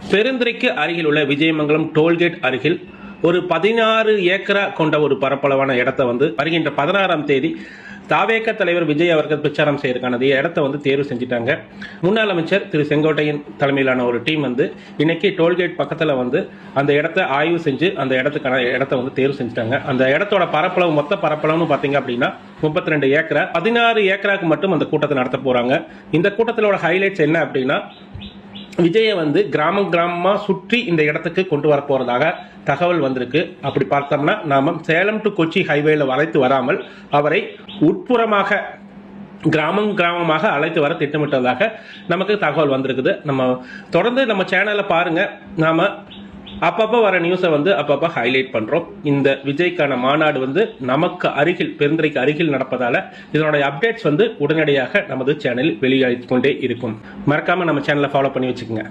பெருந்துறைக்கு அருகில் உள்ள விஜயமங்கலம் டோல்கேட் அருகில் ஒரு 16 ஏக்கரா கொண்ட ஒரு பரப்பளவான இடத்தை வருகின்ற 16ஆம் தேதி தாவேக தலைவர் விஜய் அவர்கள் பிரச்சாரம் செய்யறதுக்கான இடத்தை தேர்வு செஞ்சுட்டாங்க. முன்னாள் அமைச்சர் திரு செங்கோட்டையன் தலைமையிலான ஒரு டீம் இன்னைக்கு டோல்கேட் பக்கத்தில் அந்த இடத்தை ஆய்வு செஞ்சு அந்த இடத்துக்கான இடத்தை தேர்வு செஞ்சுட்டாங்க. அந்த இடத்தோட பரப்பளவு மொத்த பரப்பளவுன்னு பார்த்தீங்க அப்படின்னா 32 ஏக்கரா. 16 ஏக்கராக்கு மட்டும் அந்த கூட்டத்தை நடத்த போறாங்க. இந்த கூட்டத்திலோட ஹைலைட்ஸ் என்ன அப்படின்னா, விஜயை கிராமமா சுற்றி இந்த இடத்துக்கு கொண்டு வர போறதாக தகவல் வந்திருக்கு. அப்படி பார்த்தோம்னா நாம சேலம் டு கொச்சி ஹைவேல வளைத்து வராமல் அவரை உட்புறமாக கிராமமாக அழைத்து வர திட்டமிட்டதாக நமக்கு தகவல் வந்திருக்குது. நம்ம தொடர்ந்து நம்ம சேனலை பாருங்க. நாம அப்பப்போ வர நியூஸை அப்பப்போ ஹைலைட் பண்றோம். இந்த விஜய்க்கான மாநாடு நமக்கு அருகில், பெருந்துறைக்கு அருகில் நடப்பதால இதனுடைய அப்டேட்ஸ் உடனடியாக நமது சேனலில் வெளியாகிக் கொண்டே இருக்கும். மறக்காம நம்ம சேனலை ஃபாலோ பண்ணி வச்சுக்கோங்க.